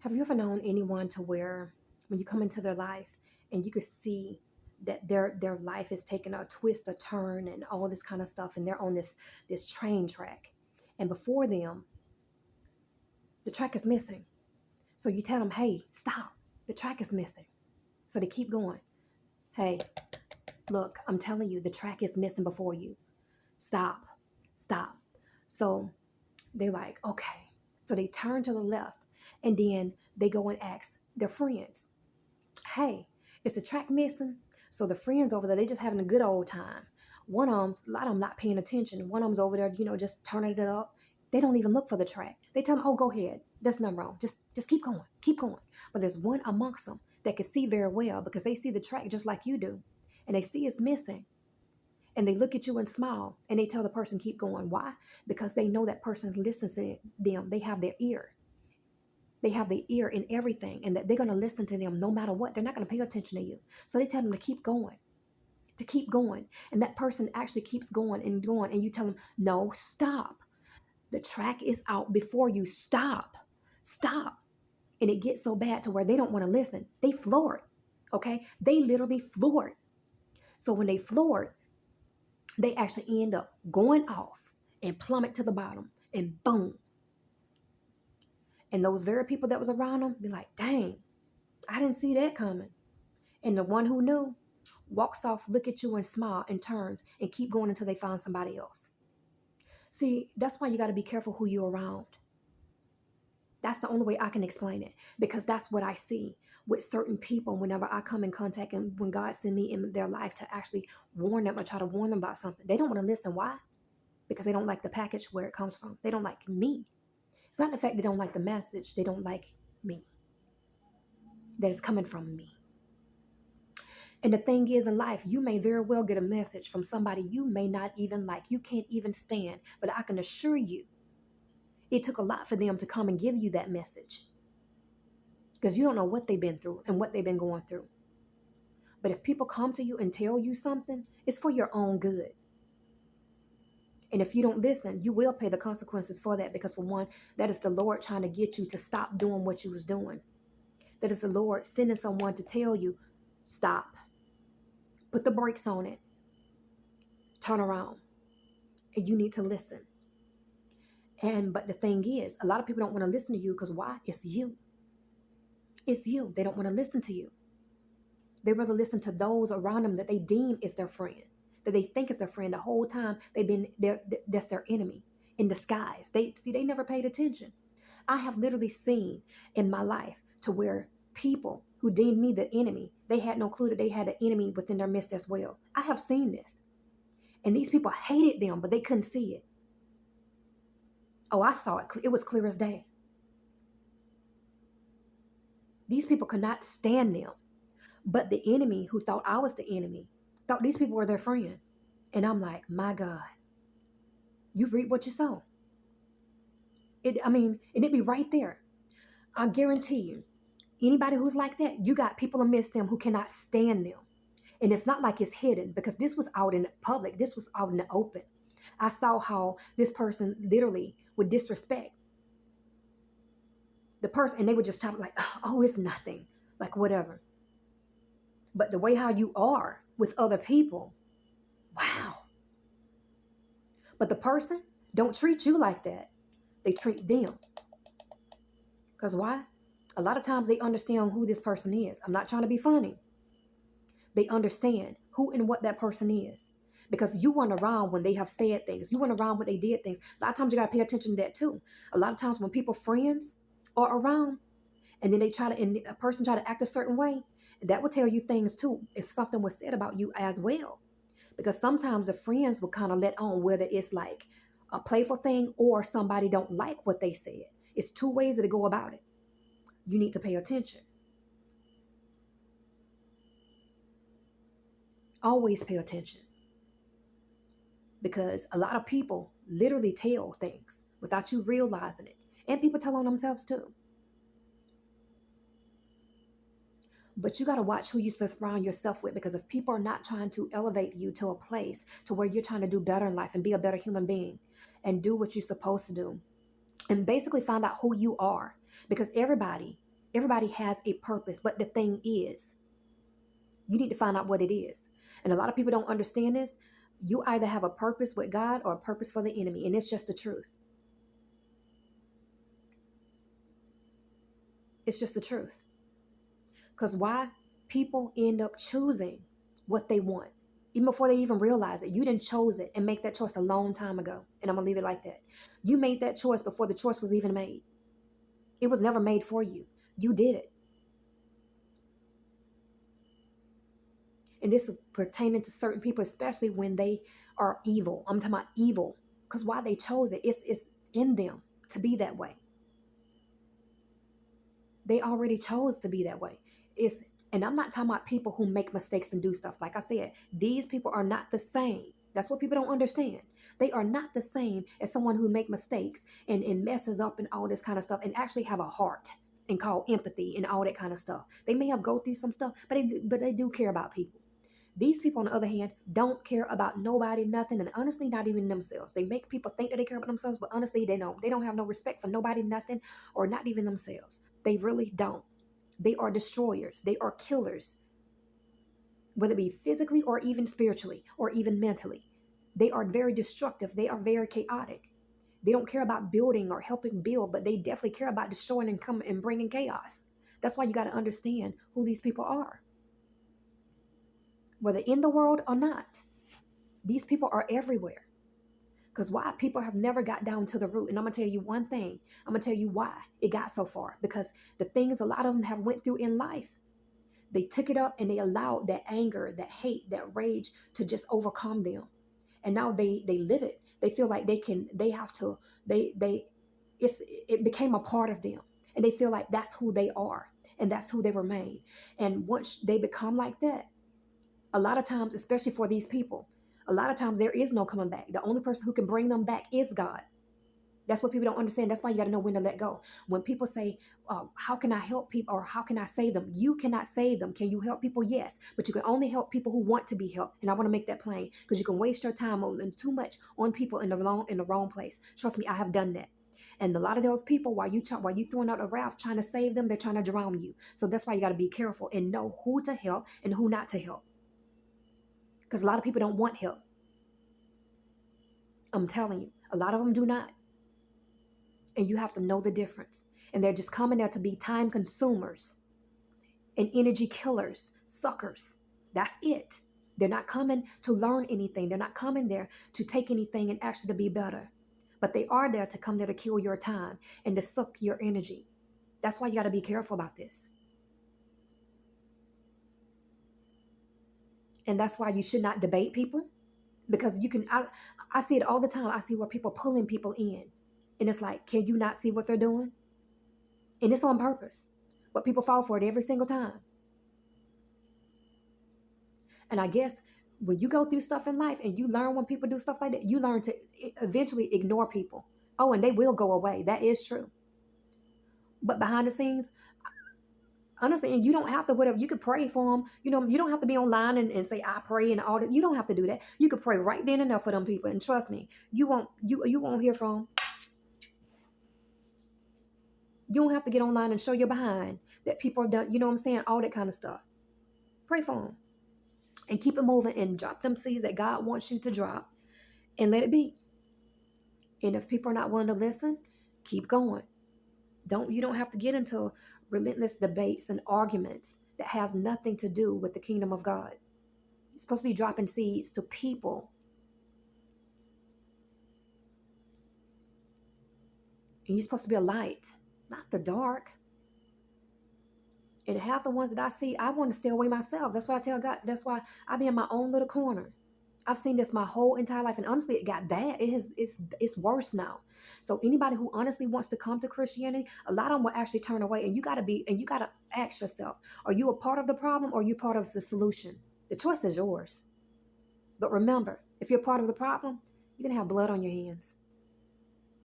Have you ever known anyone to where when you come into their life and you could see that their life is taking a twist, a turn, and all this kind of stuff, and they're on this train track, and before them, the track is missing. So you tell them, "Hey, stop! The track is missing." So they keep going. "Hey, look, I'm telling you, the track is missing before you. Stop, stop." So they're like, "Okay." So they turn to the left, and then they go and ask their friends, "Hey, is the track missing?" So the friends over there, they just having a good old time. One of them, a lot of them not paying attention. One of them's over there, just turning it up. They don't even look for the track. They tell them, "Oh, go ahead. There's nothing wrong. Just keep going, keep going." But there's one amongst them that can see very well because they see the track just like you do, and they see it's missing. And they look at you and smile, and they tell the person, "Keep going." Why? Because they know that person listens to them. They have their ear. They have the ear in everything, and that they're going to listen to them no matter what. They're not going to pay attention to you. So they tell them to keep going, to keep going. And that person actually keeps going and going. And you tell them, "No, stop. The track is out before you. Stop, stop." And it gets so bad to where they don't want to listen. They floor it. Okay. They literally floor it. So when they floor it, they actually end up going off and plummet to the bottom, and boom. And those very people that was around them be like, "Dang, I didn't see that coming." And the one who knew walks off, look at you and smile and turns and keep going until they find somebody else. See, that's why you got to be careful who you're around. That's the only way I can explain it, because that's what I see with certain people whenever I come in contact, and when God send me in their life to actually warn them or try to warn them about something. They don't want to listen. Why? Because they don't like the package where it comes from. They don't like me. It's not the fact they don't like the message. They don't like me. That is coming from me. And the thing is, in life, you may very well get a message from somebody you may not even like, you can't even stand. But I can assure you, it took a lot for them to come and give you that message, because you don't know what they've been through and what they've been going through. But if people come to you and tell you something, it's for your own good. And if you don't listen, you will pay the consequences for that, because for one, that is the Lord trying to get you to stop doing what you was doing. That is the Lord sending someone to tell you, "Stop. Put the brakes on it. Turn around." And you need to listen. But the thing is, a lot of people don't want to listen to you because why? It's you. It's you. They don't want to listen to you. They rather listen to those around them that they deem is their friend, that they think is their friend. The whole time they've been there, that's their enemy in disguise. They never paid attention. I have literally seen in my life to where people who deemed me the enemy, they had no clue that they had an enemy within their midst as well. I have seen this. And these people hated them, but they couldn't see it. Oh, I saw it. It was clear as day. These people could not stand them. But the enemy, who thought I was the enemy, thought these people were their friend. And I'm like, my God, you reap what you sow. And it'd be right there. I guarantee you, anybody who's like that, you got people amidst them who cannot stand them. And it's not like it's hidden, because this was out in public. This was out in the open. I saw how this person literally would disrespect the person, and they would just try to like, "Oh, it's nothing," like whatever. But the way how you are with other people, wow. But the person don't treat you like that. They treat them. Because why? A lot of times they understand who this person is. I'm not trying to be funny. They understand who and what that person is. Because you weren't around when they have said things. You weren't around when they did things. A lot of times you got to pay attention to that too. A lot of times when people, friends, are around, and then and a person try to act a certain way, that will tell you things too, if something was said about you as well. Because sometimes the friends will kind of let on whether it's like a playful thing or somebody don't like what they said. It's two ways to go about it. You need to pay attention. Always pay attention. Because a lot of people literally tell things without you realizing it. And people tell on themselves too. But you got to watch who you surround yourself with, because if people are not trying to elevate you to a place to where you're trying to do better in life and be a better human being and do what you're supposed to do and basically find out who you are, because everybody Everybody has a purpose, but the thing is, you need to find out what it is. And a lot of people don't understand this. You either have a purpose with God or a purpose for the enemy, and it's just the truth. It's just the truth. Because why? People end up choosing what they want. Even before they even realize it, you didn't chose it and make that choice a long time ago. And I'm going to leave it like that. You made that choice before the choice was even made. It was never made for you. You did it. And this is pertaining to certain people, especially when they are evil. I'm talking about evil. Because why they chose it, it's in them to be that way. They already chose to be that way. And I'm not talking about people who make mistakes and do stuff. Like I said, these people are not the same. That's what people don't understand. They are not the same as someone who make mistakes and messes up and all this kind of stuff and actually have a heart and call empathy and all that kind of stuff. They may have go through some stuff, but they do care about people. These people, on the other hand, don't care about nobody, nothing, and honestly, not even themselves. They make people think that they care about themselves, but honestly, they don't. They don't have no respect for nobody, nothing, or not even themselves. They really don't. They are destroyers. They are killers, whether it be physically or even spiritually or even mentally. They are very destructive. They are very chaotic. They don't care about building or helping build, but they definitely care about destroying and coming and bringing chaos. That's why you got to understand who these people are. Whether in the world or not, these people are everywhere. Because why? People have never got down to the root. And I'm going to tell you one thing. I'm going to tell you why it got so far. Because the things a lot of them have went through in life, they took it up and they allowed that anger, that hate, that rage to just overcome them. And now they live it. They feel like it became a part of them. And they feel like that's who they are. And that's who they were made. And once they become like that, a lot of times, especially for these people, a lot of times there is no coming back. The only person who can bring them back is God. That's what people don't understand. That's why you got to know when to let go. When people say, how can I help people or how can I save them? You cannot save them. Can you help people? Yes. But you can only help people who want to be helped. And I want to make that plain because you can waste your time on too much on people in the wrong place. Trust me, I have done that. And a lot of those people, while you throwing out a raft trying to save them, they're trying to drown you. So that's why you got to be careful and know who to help and who not to help. Because a lot of people don't want help. I'm telling you, a lot of them do not. And you have to know the difference. And they're just coming there to be time consumers and energy killers, suckers. That's it. They're not coming to learn anything. They're not coming there to take anything and actually to be better. But they are there to come there to kill your time and to suck your energy. That's why you got to be careful about this. And that's why you should not debate people. Because I see it all the time. I see where people pulling people in. And it's like, can you not see what they're doing? And it's on purpose. But people fall for it every single time. And I guess when you go through stuff in life and you learn when people do stuff like that, you learn to eventually ignore people. Oh, and they will go away. That is true. But behind the scenes, honestly, and you don't have to, whatever, you could pray for them. You don't have to be online and say, I pray and all that. You don't have to do that. You could pray right then and there for them people. And trust me, you won't hear from them. You don't have to get online and show your behind that people are done, you know what I'm saying? All that kind of stuff. Pray for them. And keep it moving and drop them seeds that God wants you to drop and let it be. And if people are not willing to listen, keep going. You don't have to get into relentless debates and arguments that has nothing to do with the kingdom of God. You're supposed to be dropping seeds to people. And you're supposed to be a light, not the dark. And half the ones that I see, I want to stay away myself. That's what I tell God. That's why I be in my own little corner. I've seen this my whole entire life. And honestly, it got bad. It's worse now. So anybody who honestly wants to come to Christianity, a lot of them will actually turn away. And you got to ask yourself, are you a part of the problem or are you part of the solution? The choice is yours. But remember, if you're part of the problem, you're going to have blood on your hands.